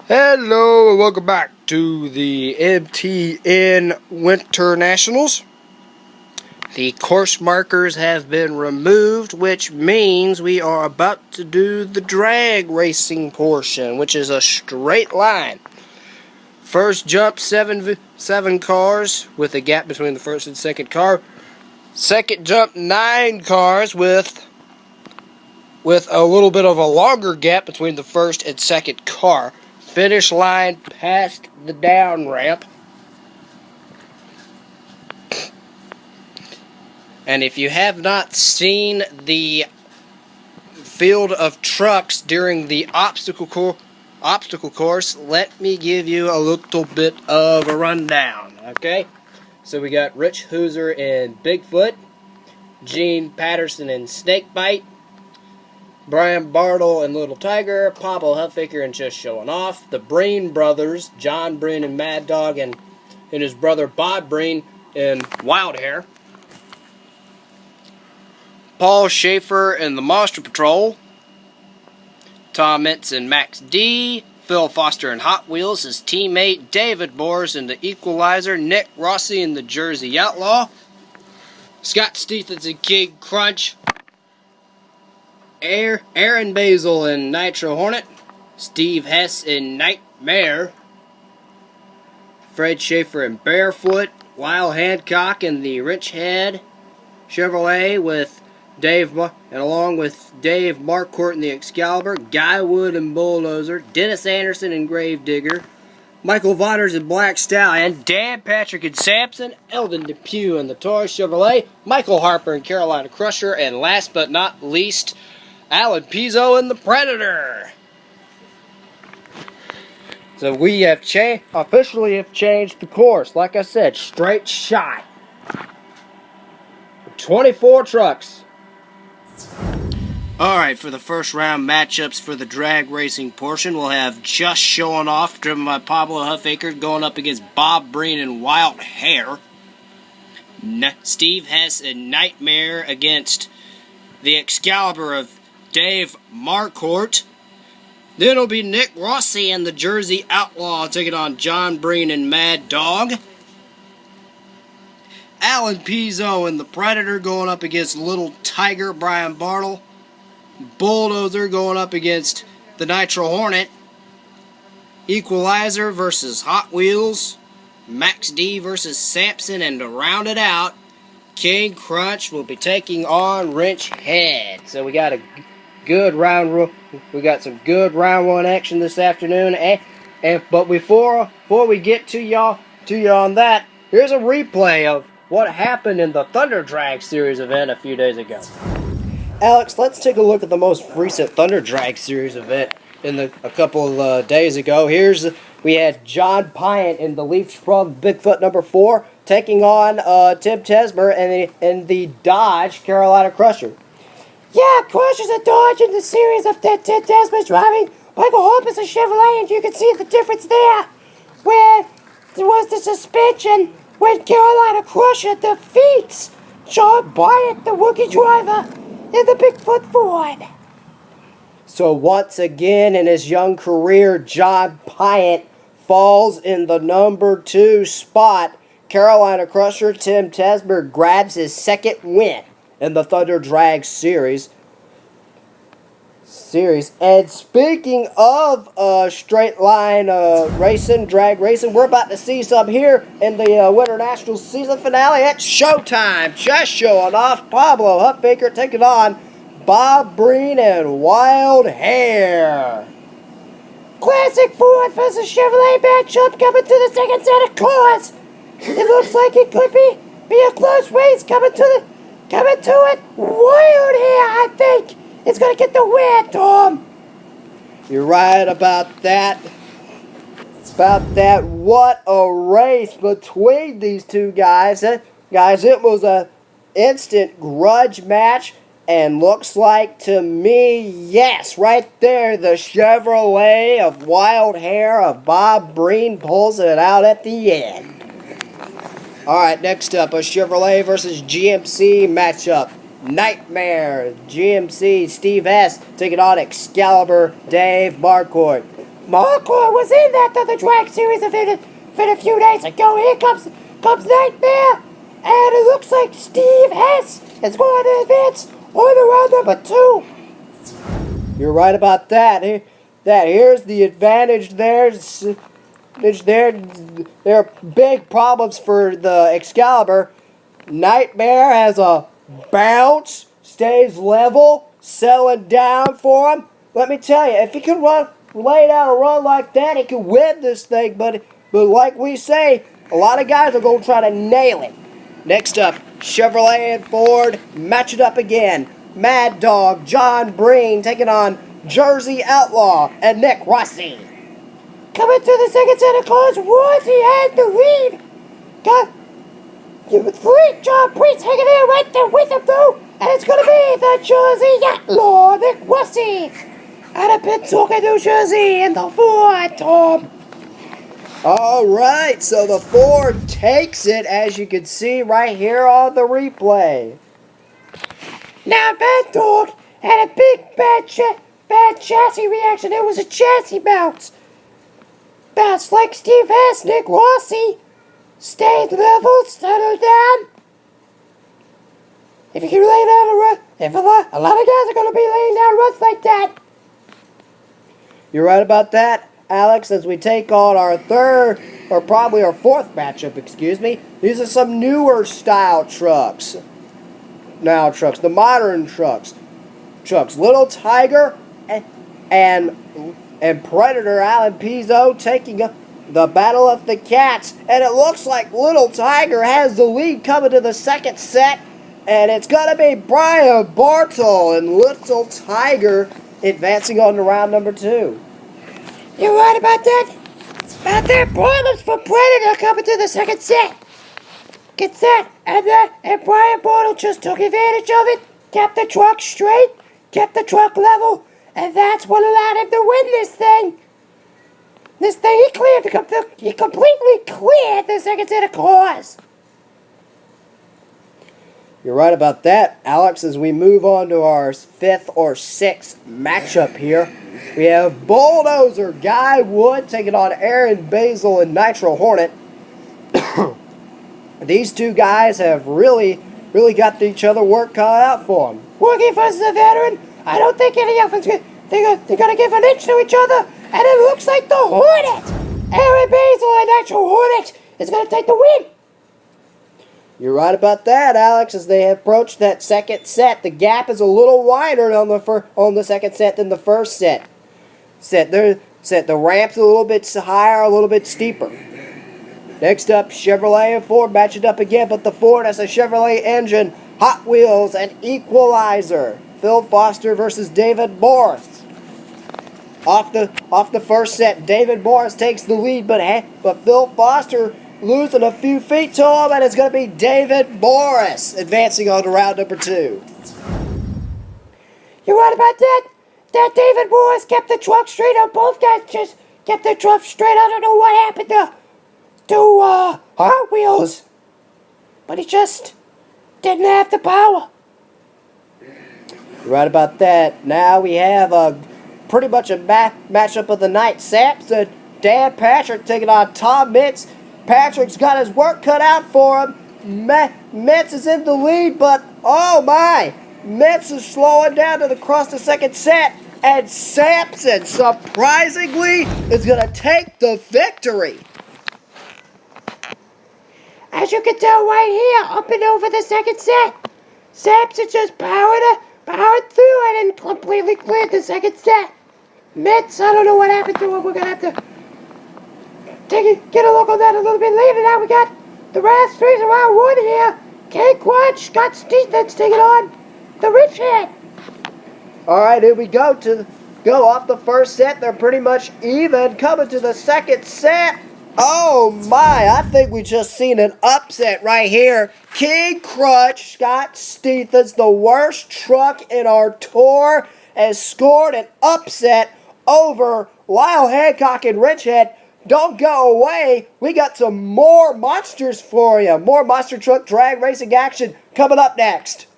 Hello and welcome back to the M.T.N Winter Nationals. The course markers have been removed, which means we are about to do the drag racing portion, which is a straight line. First jump, seven cars with a gap between the first and second car. Second jump, 9 cars with a little bit of a longer gap between the first and second car. Finish line past the down ramp. And if you have not seen the field of trucks during the obstacle course, let me give you a little bit of a rundown, okay? So we got Rich Hooser in Bigfoot, Gene Patterson in Snakebite, Brian Bartle and Little Tiger, Pablo Huffaker and Just Showing Off, the Breen brothers, John Breen and Mad Dog, and his brother Bob Breen in Wild Hair, Paul Schaefer and the Monster Patrol, Tom Mintz and Max D, Phil Foster in Hot Wheels, his teammate David Boers in the Equalizer, Nick Rossi in the Jersey Outlaw, Scott Stephens in King Crunch, Aaron Basil in Nitro Hornet, Steve Hess in Nightmare, Fred Schaefer in Barefoot, Lyle Hancock in the Rich Head Chevrolet with Dave, and along with Dave Marquardt in the Excalibur, Guy Wood in Bulldozer, Dennis Anderson in Gravedigger, Michael Voners in Black Stallion, Dan Patrick in Sampson, Eldon Depew in the Taurus Chevrolet, Michael Harper in Carolina Crusher, and last but not least, Alan Pizzo in the Predator. So we have officially changed the course. Like I said, straight shot. 24 trucks. Alright, for the first round matchups for the drag racing portion, we'll have Just Showing Off, driven by Pablo Huffaker, going up against Bob Breen and Wild Hair. Steve Hess and Nightmare against the Excalibur of Dave Marquardt. Then it'll be Nick Rossi and the Jersey Outlaw taking on John Breen and Mad Dog. Alan Pizzo and the Predator going up against Little Tiger, Brian Bartle. Bulldozer going up against the Nitro Hornet. Equalizer versus Hot Wheels. Max D versus Sampson, and to round it out, King Crunch will be taking on Rich Head. So we got some good round one action this afternoon. But before we get to y'all on that, here's a replay of what happened in the Thunder Drag Series event a few days ago. Alex, let's take a look at the most recent Thunder Drag Series event a couple of days ago. We had John Pyatt in the Leaf Sprung Bigfoot number 4 taking on Tim Tesmer and the Dodge Carolina Crusher. Yeah, Crusher's a Dodge in the series of Tim Tesmer's driving. Michael Harper's a Chevrolet, and you can see the difference there, where there was the suspension when Carolina Crusher defeats John Pyatt, the rookie driver, in the Bigfoot Ford. So once again in his young career, John Pyatt falls in the number 2 spot. Carolina Crusher Tim Tesmer grabs his second win in the Thunder Drag Series. And speaking of straight line drag racing, we're about to see some here in the Winter Nationals season finale. It's showtime. Just Showing Off. Pablo Huffaker taking on Bob Breen and Wild Hair. Classic Ford versus Chevrolet matchup coming to the second set of cars. It looks like it could be a close race coming to it. Wild Hair, I think, is going to get the win, Tom. You're right about that. What a race between these two guys. Guys, it was an instant grudge match. And looks like to me, yes, right there, the Chevrolet of Wild Hair of Bob Breen pulls it out at the end. Alright, next up, a Chevrolet versus GMC matchup. Nightmare, GMC, Steve S. taking on Excalibur, Dave Marquardt. Marco was in that Thunder Drag series event a few days ago. Here comes Nightmare, and it looks like Steve Hess is going to advance on to round number 2. You're right about that. Here's the advantage there. There are big problems for the Excalibur. Nightmare has a bounce, stays level, settling down for him. Let me tell you, if he can lay down a run like that, he can win this thing. But like we say, a lot of guys are going to try to nail him. Next up, Chevrolet and Ford match it up again. Mad Dog, John Breen taking on Jersey Outlaw and Nick Rossi. Coming to the second set of cars, Rossi has the lead. Got John Breen's hanging there right there with him though, and it's going to be the Jersey Outlaw, Nick Rossi, out of Pennsauken, New Jersey, in the Ford, Tom. All right, so the Ford takes it, as you can see right here on the replay. Now, Mad Dog had a big bad chassis reaction. It was a chassis bounce. Bounce like Steve Hess, Nick Rossi. Stayed level, settled down. If you can lay down a run, a lot of guys are going to be laying down runs like that. You're right about that, Alex, as we take on our third, or probably our fourth matchup, excuse me. These are some newer style trucks. The modern trucks. Little Tiger and Predator Alan Pizzo taking the Battle of the Cats. And it looks like Little Tiger has the lead coming to the second set. And it's going to be Brian Bartle and Little Tiger advancing on to round number 2. You're right about that. About their problems for Predator coming to the second set. Get set. And Brian Bartle just took advantage of it. Kept the truck straight. Kept the truck level. And that's what allowed him to win this thing. He completely cleared the second set of cars. You're right about that, Alex. As we move on to our 5th or 6th matchup here, we have Bulldozer Guy Wood taking on Aaron Basil and Nitro Hornet. These two guys have really got each other work cut out for them. Working versus a veteran, I don't think any of them they're going to give an inch to each other, and it looks like the Hornet, Aaron Basil and Nitro Hornet, is going to take the win. You're right about that, Alex. As they approach that second set, the gap is a little wider on the second set than the first set. The ramp's a little bit higher, a little bit steeper. Next up, Chevrolet and Ford match it up again, but the Ford has a Chevrolet engine, Hot Wheels, and Equalizer. Phil Foster versus David Morris. Off the first set, David Morris takes the lead, but Phil Foster losing a few feet to him, and it's going to be David Morris advancing on to round number 2. You're right about that. That David Morris kept the truck straight up. Both guys just kept the truck straight. I don't know what happened to Hot Wheels, but he just didn't have the power. You're right about that. Now we have pretty much a matchup of the night. Sampson, Dan Patrick taking on Tom Mitz. Patrick's got his work cut out for him. Mitz is in the lead, but oh my! Mitz is slowing down across the second set, and Sampson, surprisingly, is going to take the victory. As you can tell right here, up and over the second set, Sampson just powered through it and completely cleared the second set. Mitz, I don't know what happened to him. We're going to have to get a look on that a little bit later. Now we got the last race around 1 here. K-Quad, Scott Stephens taking on the Rich Head. All right, here we go off the first set. They're pretty much even. Coming to the second set. Oh my, I think we just seen an upset right here. King Crutch, Scott Stephens, the worst truck in our tour, has scored an upset over Lyle Hancock and Rich Head. Don't go away. We got some more monsters for you. More monster truck drag racing action coming up next.